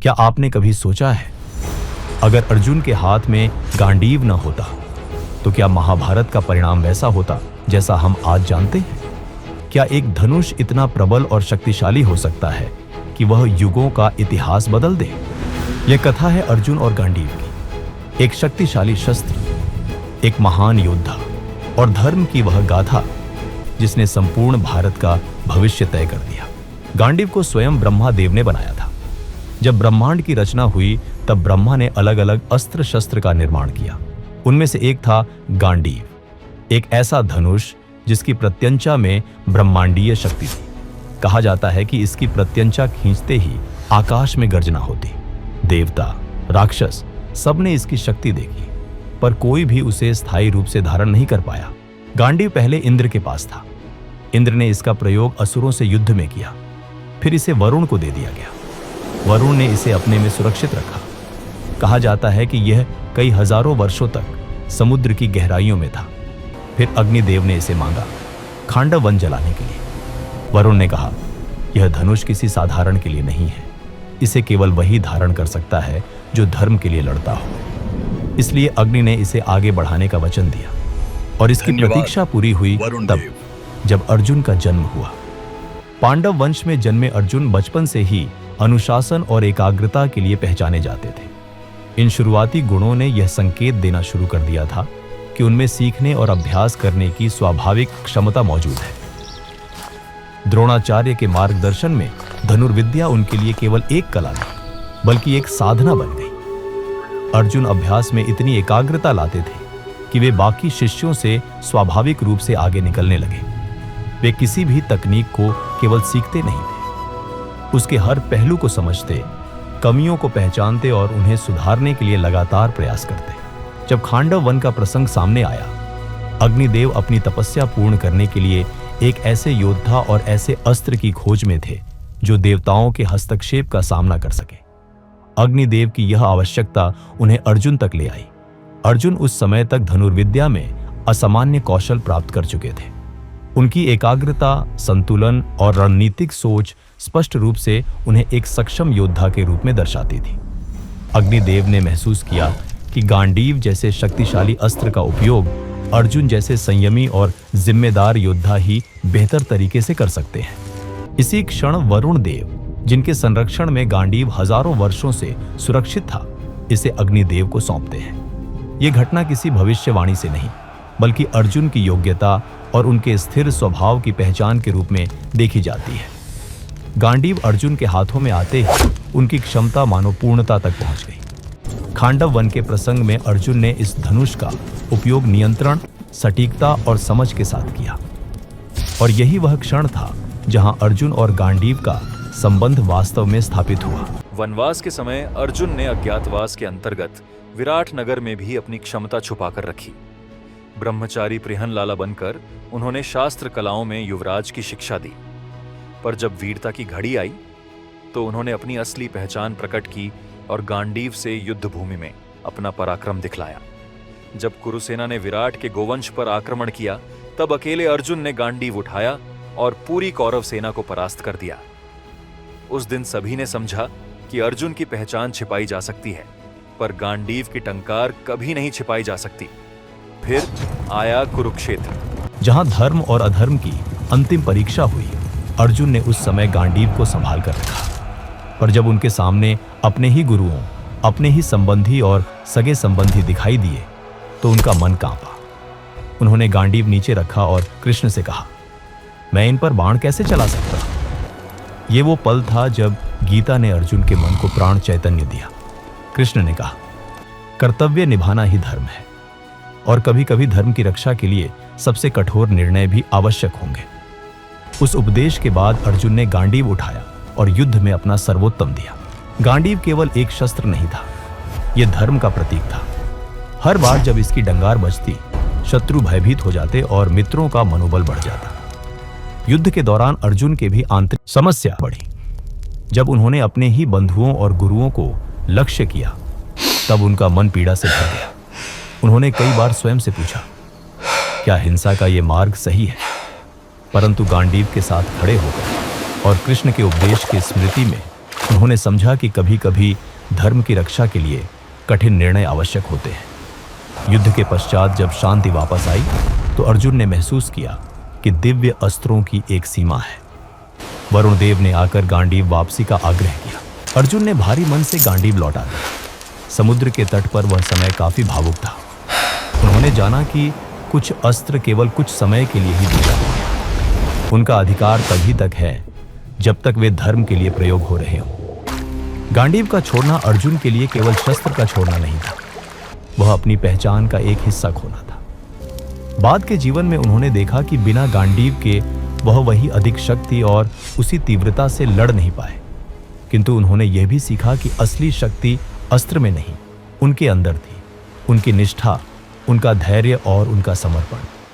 क्या आपने कभी सोचा है, अगर अर्जुन के हाथ में गांडीव न होता तो क्या महाभारत का परिणाम वैसा होता जैसा हम आज जानते हैं? क्या एक धनुष इतना प्रबल और शक्तिशाली हो सकता है कि वह युगों का इतिहास बदल दे? यह कथा है अर्जुन और गांडीव की, एक शक्तिशाली शस्त्र, एक महान योद्धा और धर्म की वह गाथा जिसने संपूर्ण भारत का भविष्य तय कर दिया। गांडीव को स्वयं ब्रह्मा देव ने बनाया था। जब ब्रह्मांड की रचना हुई तब ब्रह्मा ने अलग अलग अस्त्र शस्त्र का निर्माण किया। उनमें से एक था गांडीव, एक ऐसा धनुष जिसकी प्रत्यंचा में ब्रह्मांडीय शक्ति थी। कहा जाता है कि इसकी प्रत्यंचा खींचते ही आकाश में गर्जना होती। देवता, राक्षस सबने इसकी शक्ति देखी, पर कोई भी उसे स्थायी रूप से धारण नहीं कर पाया। गांडीव पहले इंद्र के पास था। इंद्र ने इसका प्रयोग असुरों से युद्ध में किया। फिर इसे वरुण को दे दिया गया। वरुण ने इसे अपने में सुरक्षित रखा। कहा जाता है कि यह कई हजारों वर्षों तक समुद्र की गहराइयों में था। फिर अग्निदेव ने इसे मांगा खांडव वन जलाने के लिए। वरुण ने कहा, यह धनुष किसी साधारण के लिए नहीं है, इसे केवल वही धारण कर सकता है जो धर्म के लिए लड़ता हो। इसलिए अग्नि ने इसे आगे बढ़ाने का वचन दिया और इसकी प्रतीक्षा पूरी हुई तब जब अर्जुन का जन्म हुआ। पांडव वंश में जन्मे अर्जुन बचपन से ही अनुशासन और एकाग्रता के लिए पहचाने जाते थे। इन शुरुआती गुणों ने यह संकेत देना शुरू कर दिया था कि उनमें सीखने और अभ्यास करने की स्वाभाविक क्षमता मौजूद है। द्रोणाचार्य के मार्गदर्शन में धनुर्विद्या उनके लिए केवल एक कला नहीं, बल्कि एक साधना बन गई। अर्जुन अभ्यास में इतनी एकाग्रता लाते थे कि वे बाकी शिष्यों से स्वाभाविक रूप से आगे निकलने लगे। वे किसी भी तकनीक को केवल सीखते नहीं थे, उसके हर पहलू को समझते, कमियों को पहचानते और उन्हें सुधारने के लिए लगातार प्रयास करते। जब खांडव वन का प्रसंग सामने आया, अग्निदेव अपनी तपस्या पूर्ण करने के लिए एक ऐसे योद्धा और ऐसे अस्त्र की खोज में थे जो देवताओं के हस्तक्षेप का सामना कर सके। अग्निदेव की यह आवश्यकता उन्हें अर्जुन तक ले आई। अर्जुन उस समय तक धनुर्विद्या में असामान्य कौशल प्राप्त कर चुके थे। उनकी एकाग्रता, संतुलन और रणनीतिक सोच स्पष्ट रूप से उन्हें एक सक्षम योद्धा के रूप में दर्शाती थी। अग्निदेव ने महसूस किया कि गांडीव जैसे शक्तिशाली अस्त्र का उपयोग अर्जुन जैसे संयमी और जिम्मेदार योद्धा ही बेहतर तरीके से कर सकते हैं। इसी क्षण वरुण देव, जिनके संरक्षण में गांडीव हजारों वर्षों से सुरक्षित था, इसे अग्निदेव को सौंपते हैं। यह घटना किसी भविष्यवाणी से नहीं, बल्कि अर्जुन की योग्यता और उनके स्थिर स्वभाव की पहचान के रूप में देखी जाती है। गांडीव अर्जुन के हाथों में आते ही उनकी क्षमता मानो पूर्णता तक पहुंच गई। खांडव वन के प्रसंग में अर्जुन ने इस धनुष का उपयोग नियंत्रण, सटीकता और समझ के साथ किया, और यही वह क्षण था जहां अर्जुन और गांडीव का संबंध वास्तव में स्थापित हुआ। वनवास के समय अर्जुन ने अज्ञातवास के अंतर्गत विराट नगर में भी अपनी क्षमता छुपाकर रखी। ब्रह्मचारी प्रिहन बनकर उन्होंने शास्त्र कलाओं में युवराज की शिक्षा दी। पर जब वीरता की घड़ी आई तो उन्होंने अपनी असली पहचान प्रकट की और गांडीव से युद्ध भूमि में अपना पराक्रम दिखलाया। जब कुरुसेना ने विराट के गोवंश पर आक्रमण किया, तब अकेले अर्जुन ने गांडीव उठाया और पूरी कौरव सेना को परास्त कर दिया। उस दिन सभी ने समझा कि अर्जुन की पहचान छिपाई जा सकती है, पर गांडीव की टंकार कभी नहीं छिपाई जा सकती। फिर आया कुरुक्षेत्र, जहां धर्म और अधर्म की अंतिम परीक्षा हुई। अर्जुन ने उस समय गांडीव को संभाल कर रखा, पर जब उनके सामने अपने ही गुरुओं, अपने ही संबंधी और सगे संबंधी दिखाई दिए तो उनका मन कांपा। उन्होंने गांडीव नीचे रखा और कृष्ण से कहा, मैं इन पर बाण कैसे चला सकता? ये वो पल था जब गीता ने अर्जुन के मन को प्राण चैतन्य दिया। कृष्ण ने कहा, कर्तव्य निभाना ही धर्म है, और कभी कभी धर्म की रक्षा के लिए सबसे कठोर निर्णय भी आवश्यक होंगे। उस उपदेश के बाद अर्जुन ने गांडीव उठाया और युद्ध में अपना सर्वोत्तम दिया। गांडीव केवल एक शस्त्र नहीं था, यह धर्म का प्रतीक था। हर बार जब इसकी डंगार बजती, शत्रु भयभीत हो जाते और मित्रों का मनोबल बढ़ जाता। युद्ध के दौरान अर्जुन के भी आंतरिक समस्या बढ़ी। जब उन्होंने अपने ही बंधुओं और गुरुओं को लक्ष्य किया, तब उनका मन पीड़ा से भर गया। उन्होंने कई बार स्वयं से पूछा, क्या हिंसा का ये मार्ग सही है? परंतु गांडीव के साथ खड़े होकर और कृष्ण के उपदेश की स्मृति में उन्होंने समझा कि कभी कभी धर्म की रक्षा के लिए कठिन निर्णय आवश्यक होते हैं। युद्ध के पश्चात जब शांति वापस आई तो अर्जुन ने महसूस किया कि दिव्य अस्त्रों की एक सीमा है। वरुण देव ने आकर गांडीव वापसी का आग्रह किया। अर्जुन ने भारी मन से गांडीव लौटा दिया। समुद्र के तट पर वह समय काफी भावुक था। उन्होंने जाना कि कुछ अस्त्र केवल कुछ समय के लिए ही दिए जाते हैं। उनका अधिकार तभी तक है जब तक वे धर्म के लिए प्रयोग हो रहे हों। गांडीव का छोड़ना अर्जुन के लिए केवल शस्त्र का छोड़ना नहीं था, वह अपनी पहचान का एक हिस्सा खोना था। बाद के जीवन में उन्होंने देखा कि बिना गांडीव के वह वही अधिक शक्ति और उसी तीव्रता से लड़ नहीं पाए, किंतु उन्होंने यह भी सीखा कि असली शक्ति अस्त्र में नहीं, उनके अंदर थी। उनकी निष्ठा, उनका धैर्य और उनका समर्पण।